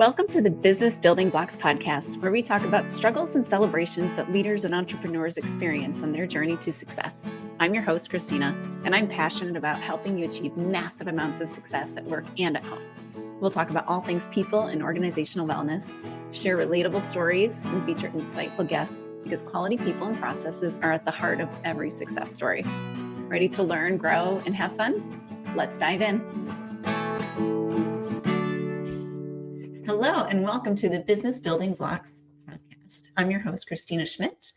Welcome to the Business Building Blocks podcast, where we talk about the struggles and celebrations that leaders and entrepreneurs experience on their journey to success. I'm your host, Kristina, and I'm passionate about helping you achieve massive amounts of success at work and at home. We'll talk about all things people and organizational wellness, share relatable stories, and feature insightful guests because quality people and processes are at the heart of every success story. Ready to learn, grow, and have fun? Let's dive in. Hello, and welcome to the Business Building Blocks podcast. I'm your host, Kristina Schmidt.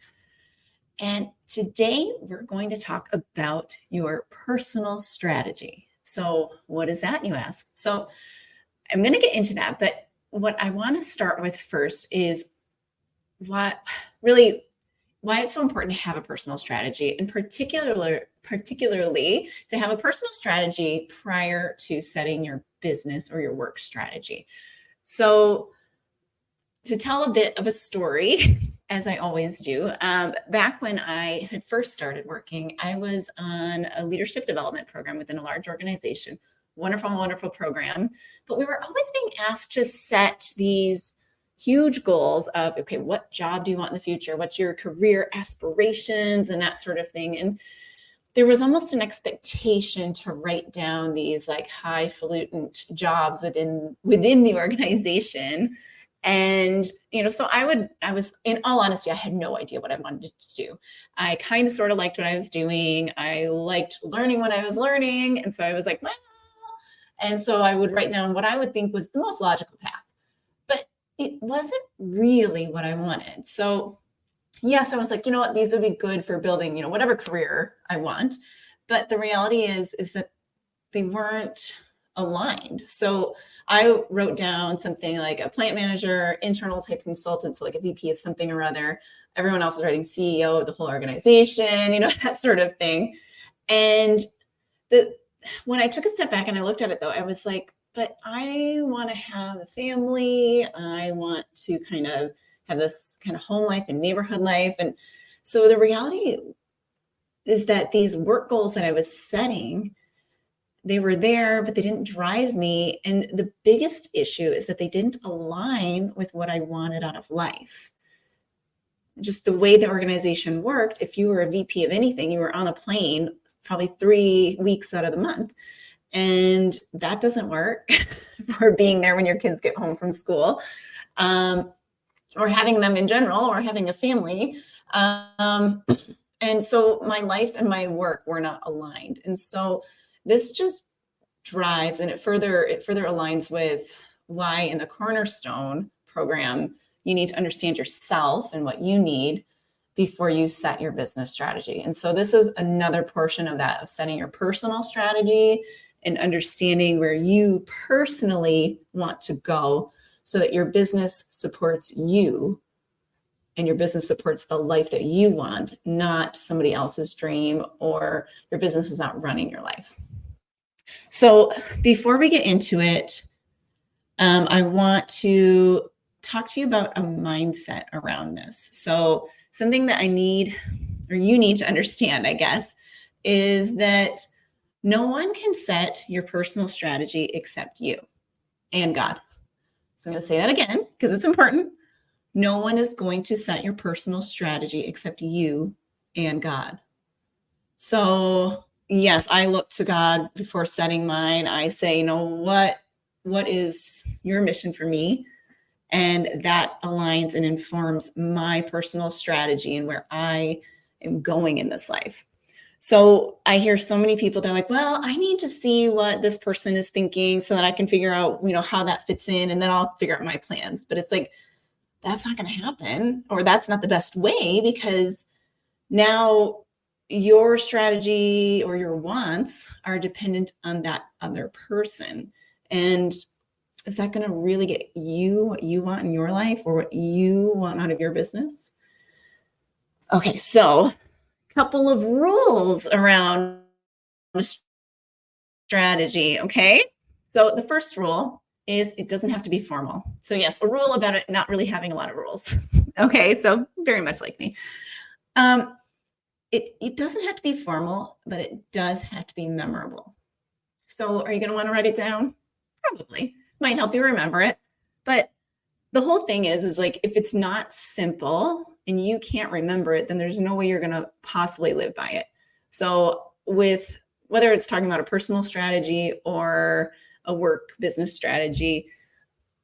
And today we're going to talk about your personal strategy. So what is that, you ask? So I'm going to get into that, but what I want to start with first is why it's so important to have a personal strategy, and particularly to have a personal strategy prior to setting your business or your work strategy. So to tell a bit of a story, as I always do, back when I had first started working, I was on a leadership development program within a large organization. Wonderful, wonderful program. But we were always being asked to set these huge goals of, okay, what job do you want in the future? What's your career aspirations and that sort of thing? And there was almost an expectation to write down these like highfalutin jobs within the organization. And, so I was, in all honesty, I had no idea what I wanted to do. I kind of sort of liked what I was doing. I liked learning what I was learning. And so I was like, well, and so I would write down what I would think was the most logical path, but it wasn't really what I wanted. So yes, I was like, you know what, these would be good for building, whatever career I want. But the reality is that they weren't aligned. So I wrote down something like a plant manager, internal type consultant, so like a VP of something or other. Everyone else is writing CEO of the whole organization, that sort of thing. And when I took a step back and I looked at it though, I was like, but I want to have a family. I want to kind of have this kind of home life and neighborhood life. And so the reality is that these work goals that I was setting, they were there, but they didn't drive me. And the biggest issue is that they didn't align with what I wanted out of life. Just the way the organization worked, if you were a VP of anything, you were on a plane probably 3 weeks out of the month. And that doesn't work for being there when your kids get home from school. Or having them in general, or having a family. And so my life and my work were not aligned. And so this just drives, and it further aligns with why in the Cornerstone program, you need to understand yourself and what you need before you set your business strategy. And so this is another portion of that, of setting your personal strategy and understanding where you personally want to go, so that your business supports you and your business supports the life that you want, not somebody else's dream, or your business is not running your life. So before we get into it, I want to talk to you about a mindset around this. So something that you need to understand, I guess, is that no one can set your personal strategy except you and God. So I'm going to say that again because it's important. No one is going to set your personal strategy except you and God. So yes, I look to God before setting mine. I say, what is your mission for me? And that aligns and informs my personal strategy and where I am going in this life. So I hear so many people, they're like, well, I need to see what this person is thinking so that I can figure out, how that fits in, and then I'll figure out my plans. But it's like, that's not going to happen, or that's not the best way, because now your strategy or your wants are dependent on that other person. And is that going to really get you what you want in your life, or what you want out of your business? Okay, so couple of rules around strategy. Okay. So the first rule is it doesn't have to be formal. So yes, a rule about it not really having a lot of rules. Okay. So very much like me. It doesn't have to be formal, but it does have to be memorable. So are you going to want to write it down? Probably. Might help you remember it. But the whole thing is like, if it's not simple and you can't remember it, then there's no way you're going to possibly live by it. So with whether it's talking about a personal strategy or a work business strategy,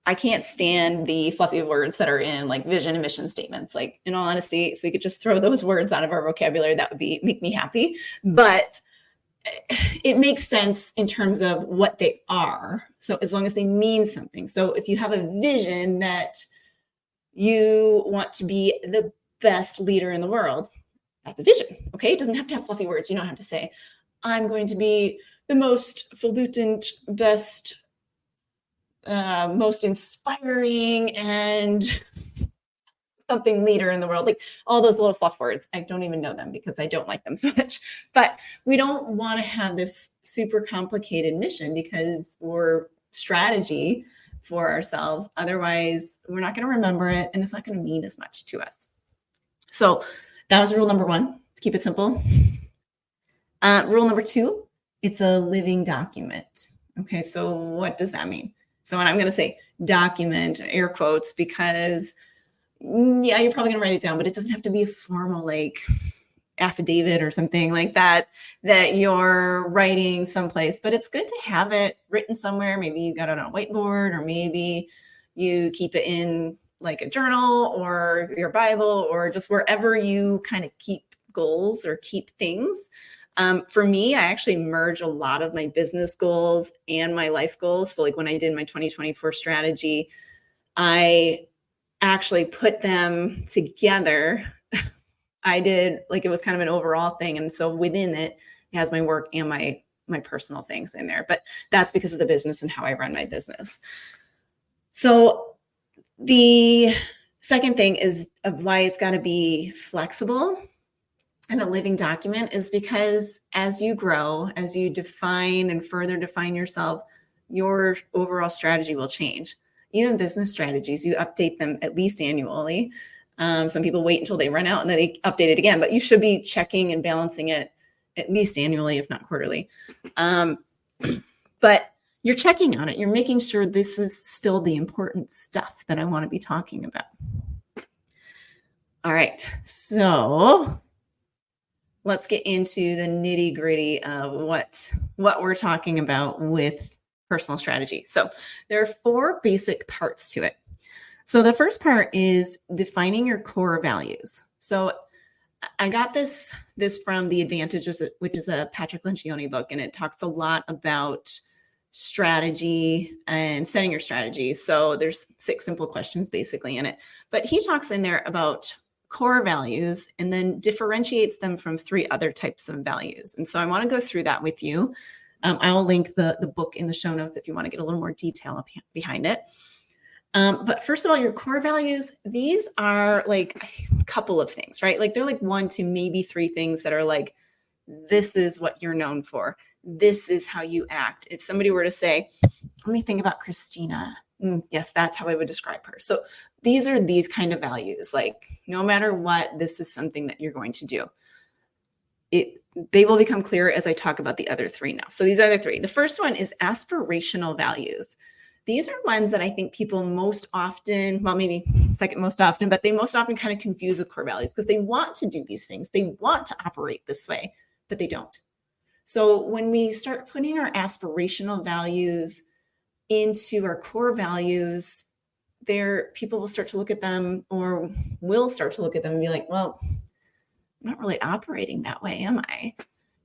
I can't stand the fluffy words that are in like vision and mission statements. Like, in all honesty, if we could just throw those words out of our vocabulary, that would make me happy. But it makes sense in terms of what they are. So as long as they mean something. So if you have a vision that you want to be the best leader in the world, that's a vision. Okay. It doesn't have to have fluffy words. You don't have to say, I'm going to be the most falutant, best, most inspiring and something leader in the world, like all those little fluff words. I don't even know them because I don't like them so much. But we don't want to have this super complicated mission because we're strategy for ourselves. Otherwise, we're not going to remember it and it's not going to mean as much to us. So that was rule number 1. Keep it simple. Rule number 2, it's a living document. Okay, so what does that mean? So when I'm going to say document, air quotes, because yeah, you're probably going to write it down, but it doesn't have to be a formal like affidavit or something like that you're writing someplace, but it's good to have it written somewhere. Maybe you got it on a whiteboard, or maybe you keep it in like a journal or your Bible, or just wherever you kind of keep goals or keep things. For me, I actually merge a lot of my business goals and my life goals. So like when I did my 2024 strategy, I actually put them together. I did like, it was kind of an overall thing. And so within it, it has my work and my personal things in there, but that's because of the business and how I run my business. So the second thing is of why it's got to be flexible and a living document is because as you grow, as you define and further define yourself, your overall strategy will change. Even business strategies, you update them at least annually. Some people wait until they run out and then they update it again, but you should be checking and balancing it at least annually, if not quarterly. But you're checking on it. You're making sure this is still the important stuff that I want to be talking about. All right, so let's get into the nitty gritty of what we're talking about with personal strategy. So there are 4 basic parts to it. So the first part is defining your core values. So I got this from The Advantage, which is a Patrick Lencioni book, and it talks a lot about strategy and setting your strategy. So there's 6 simple questions basically in it. But he talks in there about core values and then differentiates them from 3 other types of values. And so I want to go through that with you. I'll link the book in the show notes if you want to get a little more detail behind it. But first of all, your core values, these are like a couple of things, right? Like they're like 1 to maybe 3 things that are like, this is what you're known for. This is how you act. If somebody were to say, let me think about Kristina. Yes, that's how I would describe her. So these are these kind of values. Like no matter what, this is something that you're going to do. They will become clearer as I talk about the other 3 now. So these are the 3. The first one is aspirational values. These are ones that I think people most often, well, maybe second most often, but they most often kind of confuse with core values because they want to do these things. They want to operate this way, but they don't. So when we start putting our aspirational values into our core values, people will start to look at them or will start to look at them and be like, well, I'm not really operating that way, am I?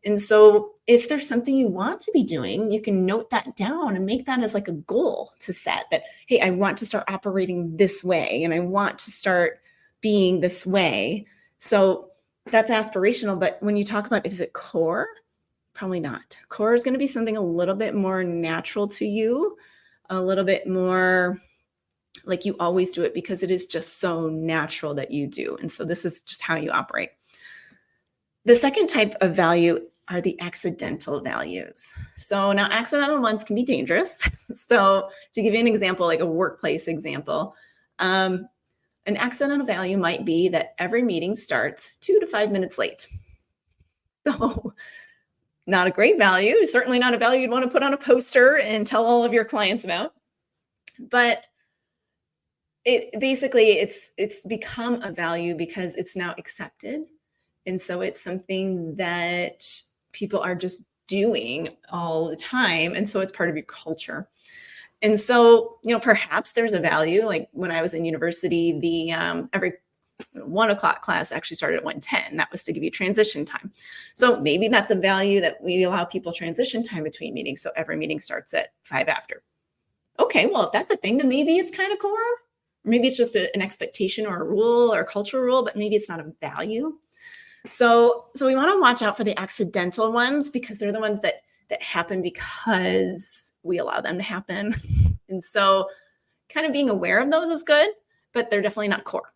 And so if there's something you want to be doing, you can note that down and make that as like a goal to set that, hey, I want to start operating this way and I want to start being this way. So that's aspirational. But when you talk about, is it core? Probably not. Core is going to be something a little bit more natural to you, a little bit more like you always do it because it is just so natural that you do. And so this is just how you operate. The second type of value are the accidental values. So now accidental ones can be dangerous. So to give you an example, like a workplace example, an accidental value might be that every meeting starts 2 to 5 minutes late. So not a great value, certainly not a value you'd want to put on a poster and tell all of your clients about. But it's become a value because it's now accepted. And so it's something that people are just doing all the time. And so it's part of your culture. And so, perhaps there's a value. Like when I was in university, the every 1:00 class actually started at 1:10. That was to give you transition time. So maybe that's a value, that we allow people transition time between meetings. So every meeting starts at 5 after. Okay, well, if that's a thing, then maybe it's kind of core. Or maybe it's just an expectation or a rule or a cultural rule, but maybe it's not a value. So we want to watch out for the accidental ones, because they're the ones that happen because we allow them to happen. And so kind of being aware of those is good, but they're definitely not core.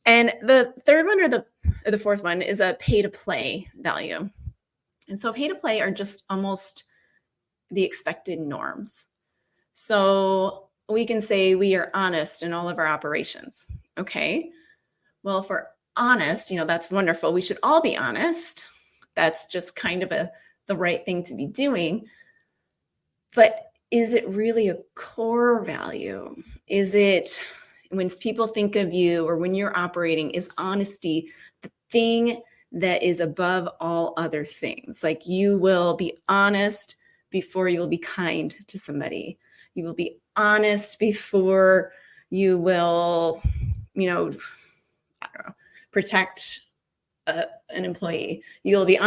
And the third one, or the fourth one, is a pay to play value. And so pay to play are just almost the expected norms. So we can say we are honest in all of our operations. Okay. Well, if we're honest, that's wonderful. We should all be honest. That's just kind of the right thing to be doing. But is it really a core value? Is it, when people think of you or when you're operating, is honesty the thing that is above all other things? Like, you will be honest before you will be kind to somebody. You will be honest before you will, I don't know, protect an employee. You'll be,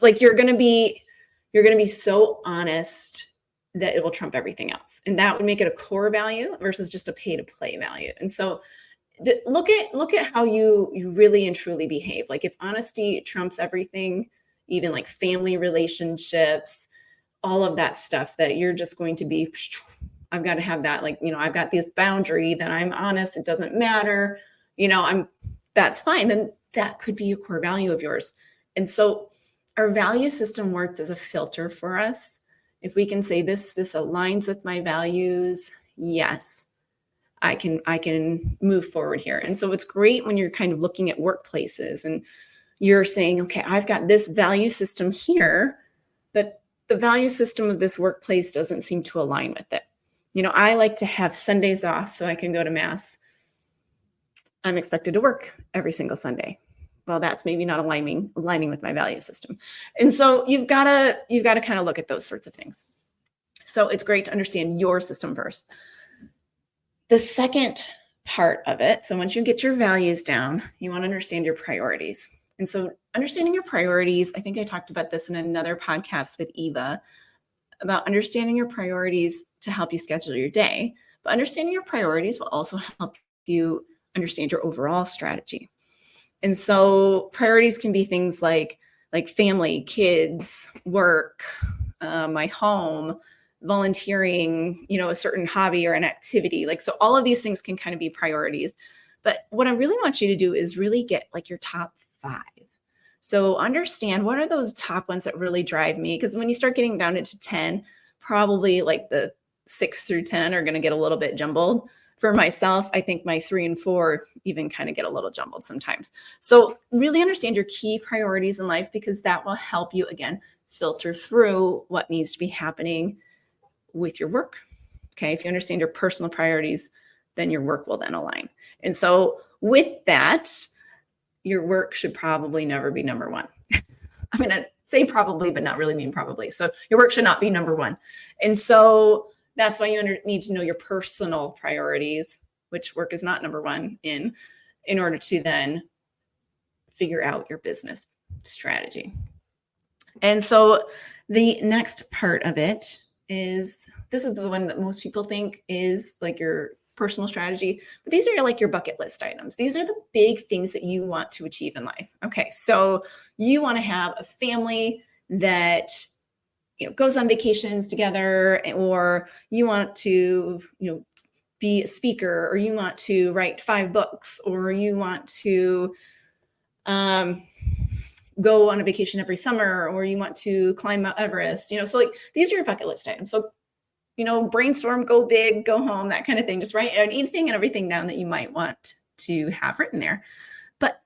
like you're going to be so honest that it will trump everything else. And that would make it a core value versus just a pay to play value. And so look at how you really and truly behave. Like, if honesty trumps everything, even like family relationships, all of that stuff, that you're just going to be, I've got to have that, like, I've got this boundary that I'm honest, it doesn't matter, that's fine. Then that could be a core value of yours. And so our value system works as a filter for us. If we can say this aligns with my values, yes, I can move forward here. And so it's great when you're kind of looking at workplaces and you're saying, okay, I've got this value system here, but the value system of this workplace doesn't seem to align with it. I like to have Sundays off so I can go to mass. I'm expected to work every single Sunday. Well, that's maybe not aligning with my value system. And so you've got to kind of look at those sorts of things. So it's great to understand your system first. The second part of it, so once you get your values down, you want to understand your priorities. And so understanding your priorities, I think I talked about this in another podcast with Eva, about understanding your priorities to help you schedule your day. But understanding your priorities will also help you understand your overall strategy. And so priorities can be things like family, kids, work, my home, volunteering, a certain hobby or an activity. Like, so all of these things can kind of be priorities. But what I really want you to do is really get like your top 5. So understand, what are those top ones that really drive me? Because when you start getting down into 10, probably like the 6 through 10 are going to get a little bit jumbled. For myself, I think my 3 and 4 even kind of get a little jumbled sometimes. So really understand your key priorities in life, because that will help you, again, filter through what needs to be happening with your work. Okay, if you understand your personal priorities, then your work will then align. And so with that, your work should probably never be number 1. I'm going to say probably, but not really mean probably. So your work should not be number 1. And so that's why you need to know your personal priorities, which work is not number 1 in order to then figure out your business strategy. And so the next part of it is, this is the one that most people think is like your personal strategy, but these are like your bucket list items. These are the big things that you want to achieve in life. Okay, so you want to have a family that goes on vacations together, or you want to be a speaker, or you want to write 5 books, or you want to go on a vacation every summer, or you want to climb Mount Everest. So like, these are your bucket list items. So brainstorm, go big, go home, that kind of thing. Just write anything and everything down that you might want to have written there. But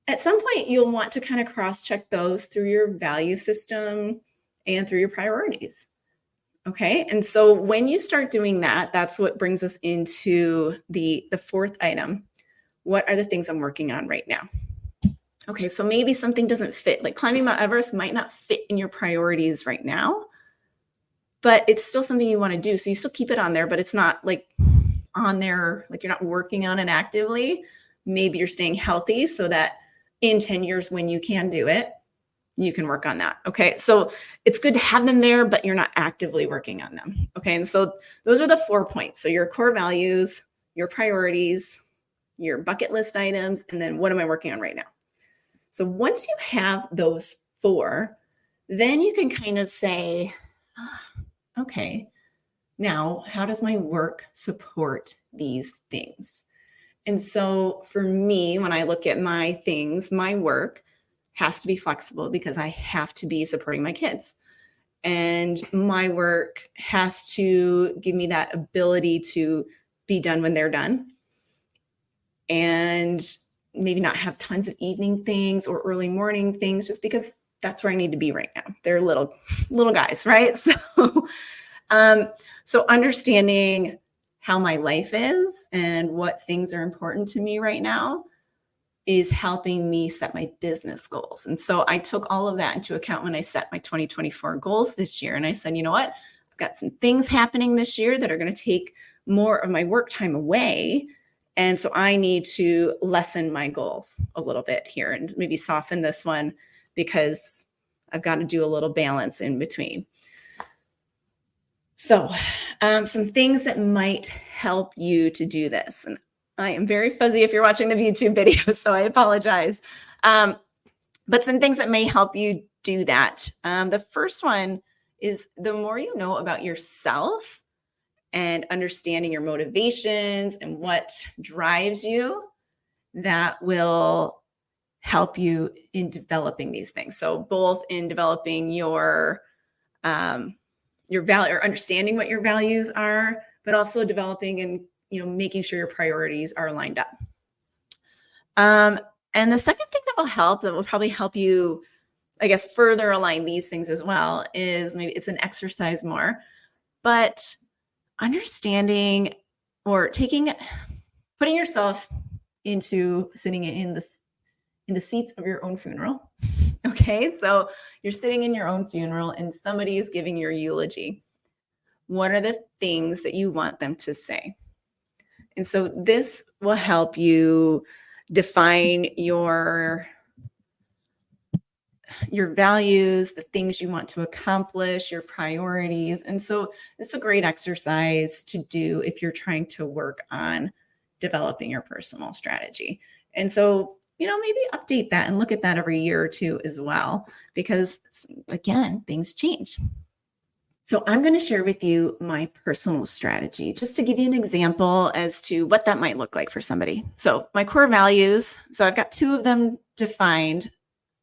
at some point, you'll want to kind of cross-check those through your value system and through your priorities. Okay. And so when you start doing that, that's what brings us into the fourth item. What are the things I'm working on right now? Okay. So maybe something doesn't fit, like climbing Mount Everest might not fit in your priorities right now, but it's still something you want to do. So you still keep it on there, but it's not like on there, like you're not working on it actively. Maybe you're staying healthy so that in 10 years, when you can do it, you can work on that. Okay. So it's good to have them there, but you're not actively working on them. Okay. And so those are the 4 points. So your core values, your priorities, your bucket list items, and then what am I working on right now? So once you have those 4, then you can kind of say, okay, now how does my work support these things? And so for me, when I look at my things, my work has to be flexible because I have to be supporting my kids. And my work has to give me that ability to be done when they're done and maybe not have tons of evening things or early morning things just because that's where I need to be right now. They're little guys, right? So understanding how my life is and what things are important to me right now is helping me set my business goals. And so I took all of that into account when I set my 2024 goals this year. And I said, you know what? I've got some things happening this year that are going to take more of my work time away. And so I need to lessen my goals a little bit here and maybe soften this one because I've got to do a little balance in between. So some things that might help you to do this. And I am very fuzzy if you're watching the YouTube video, so I apologize. But some things that may help you do that. The first one is the more you know about yourself and understanding your motivations and what drives you, that will help you in developing these things. So both in developing your value or understanding what your values are, but also developing and making sure your priorities are lined up. And the second thing that will probably help you, I guess, further align these things as well is maybe it's an exercise more, but understanding or putting yourself into sitting in the seats of your own funeral. Okay, so you're sitting in your own funeral and somebody is giving your eulogy. What are the things that you want them to say? And so this will help you define your values, the things you want to accomplish, your priorities. And so it's a great exercise to do if you're trying to work on developing your personal strategy. And so, maybe update that and look at that every year or two as well, because again, things change. So I'm going to share with you my personal strategy, just to give you an example as to what that might look like for somebody. So my core values, so I've got 2 of them defined.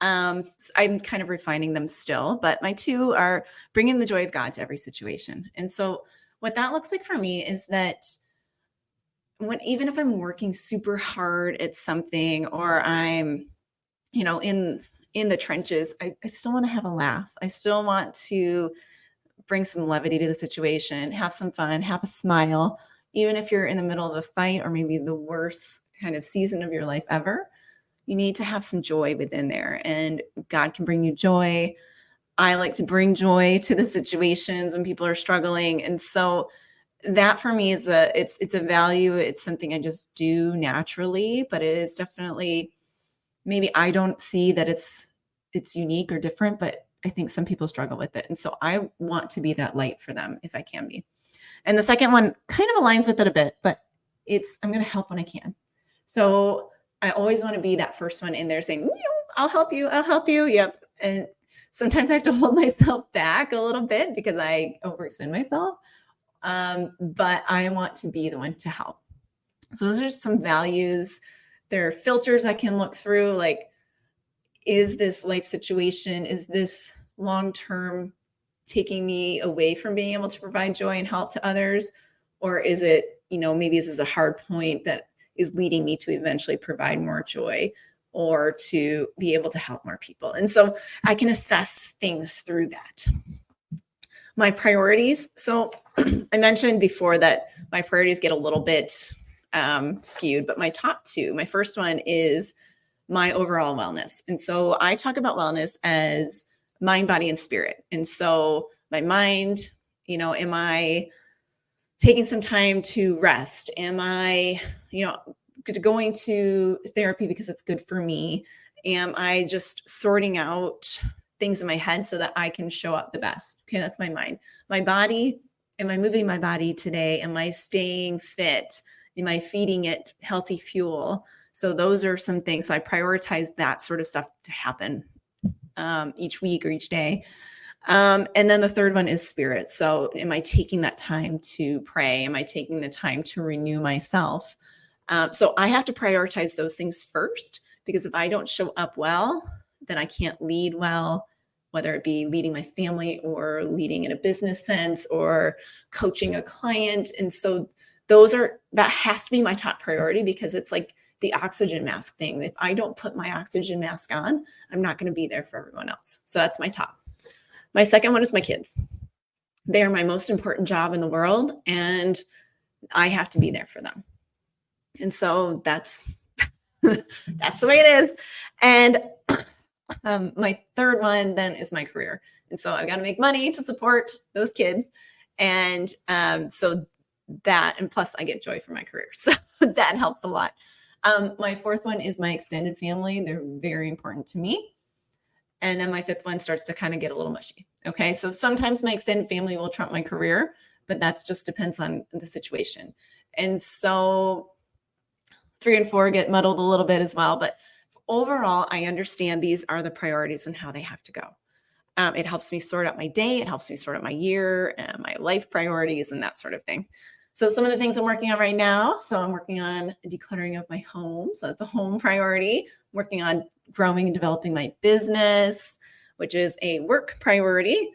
I'm kind of refining them still, but my 2 are bringing the joy of God to every situation. And so what that looks like for me is that even if I'm working super hard at something or I'm, in the trenches, I still want to have a laugh. I still want to bring some levity to the situation, have some fun, have a smile, even if you're in the middle of a fight or maybe the worst kind of season of your life ever. You need to have some joy within there, and God can bring you joy. I like to bring joy to the situations when people are struggling. And so that for me is it's a value. It's something I just do naturally, but it is definitely, maybe I don't see that it's unique or different, but I think some people struggle with it. And so I want to be that light for them if I can be. And the second one kind of aligns with it a bit, but I'm going to help when I can. So I always want to be that first one in there saying, I'll help you. I'll help you. Yep. And sometimes I have to hold myself back a little bit because I overextend myself. But I want to be the one to help. So those are some values. There are filters I can look through, like, is this life situation, is this long-term taking me away from being able to provide joy and help to others? Or is it, maybe this is a hard point that is leading me to eventually provide more joy or to be able to help more people. And so I can assess things through that. My priorities. So I mentioned before that my priorities get a little bit skewed, but my top two, my first one is my overall wellness. And so I talk about wellness as mind, body, and spirit. And so my mind, am I taking some time to rest? Am I, going to therapy because it's good for me? Am I just sorting out things in my head so that I can show up the best? Okay, that's my mind. My body, am I moving my body today? Am I staying fit? Am I feeding it healthy fuel? So those are some things. So I prioritize that sort of stuff to happen each week or each day. And then the third one is spirit. So am I taking that time to pray? Am I taking the time to renew myself? So I have to prioritize those things first, because if I don't show up well, then I can't lead well, whether it be leading my family or leading in a business sense or coaching a client. And so that has to be my top priority, because it's like the oxygen mask thing. If I don't put my oxygen mask on, I'm not going to be there for everyone else. So that's my top. My second one is my kids. They are my most important job in the world, and I have to be there for them. And so that's that's the way it is. And my third one then is my career. And so I've got to make money to support those kids. And so that, and plus I get joy from my career. So that helps a lot. My fourth one is my extended family. They're very important to me. And then my fifth one starts to kind of get a little mushy. Okay. So sometimes my extended family will trump my career, but that's just depends on the situation. And so 3 and 4 get muddled a little bit as well. But overall, I understand these are the priorities and how they have to go. It helps me sort out my day. It helps me sort out my year and my life priorities and that sort of thing. So some of the things I'm working on right now. So I'm working on decluttering of my home. So that's a home priority. I'm working on growing and developing my business, which is a work priority.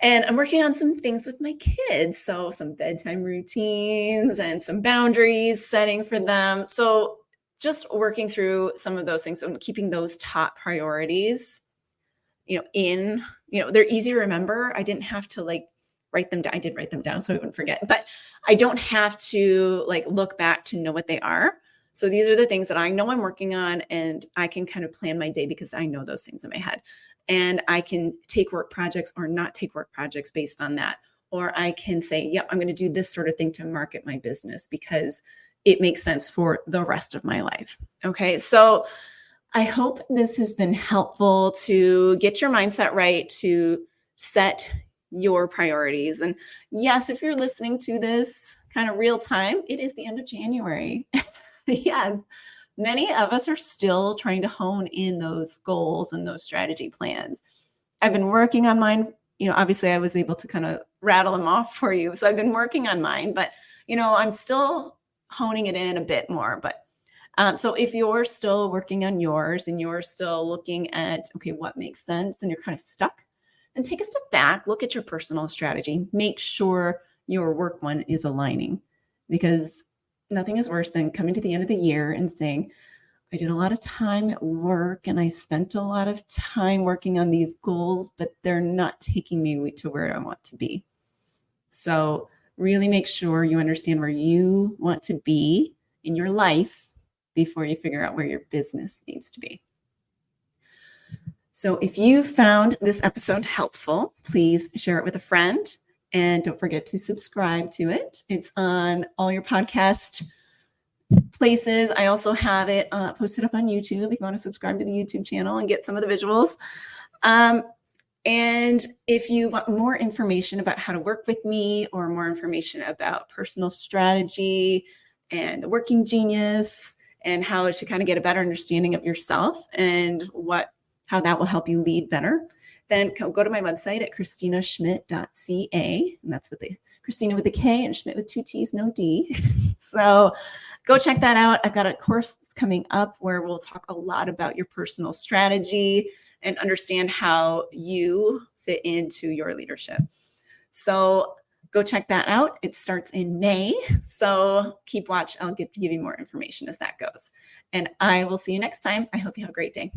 And I'm working on some things with my kids. So some bedtime routines and some boundaries setting for them. So just working through some of those things and keeping those top priorities, they're easy to remember. I didn't have to write them down. I did write them down so I wouldn't forget, but I don't have to look back to know what they are. So these are the things that I know I'm working on, and I can kind of plan my day because I know those things in my head. And I can take work projects or not take work projects based on that. Or I can say, yep, I'm going to do this sort of thing to market my business because it makes sense for the rest of my life. Okay. So I hope this has been helpful to get your mindset right, to set your priorities. And yes, if you're listening to this kind of real time, it is the end of January. Yes. Many of us are still trying to hone in those goals and those strategy plans. I've been working on mine. Obviously I was able to kind of rattle them off for you. So I've been working on mine, but, I'm still honing it in a bit more. But so if you're still working on yours and you're still looking at, okay, what makes sense and you're kind of stuck, then take a step back, look at your personal strategy, make sure your work one is aligning, because nothing is worse than coming to the end of the year and saying, I did a lot of time at work and I spent a lot of time working on these goals, but they're not taking me to where I want to be. So really make sure you understand where you want to be in your life before you figure out where your business needs to be. So if you found this episode helpful, please share it with a friend. And don't forget to subscribe to it. It's on all your podcast places. I also have it posted up on YouTube if you want to subscribe to the YouTube channel and get some of the visuals. And if you want more information about how to work with me or more information about personal strategy and the working genius and how to kind of get a better understanding of yourself and how that will help you lead better, then go to my website at KristinaSchmidt.ca. And that's with Kristina with a K and Schmidt with 2 T's, no D. So go check that out. I've got a course that's coming up where we'll talk a lot about your personal strategy and understand how you fit into your leadership. So go check that out. It starts in May. So keep watch. I'll give you more information as that goes. And I will see you next time. I hope you have a great day.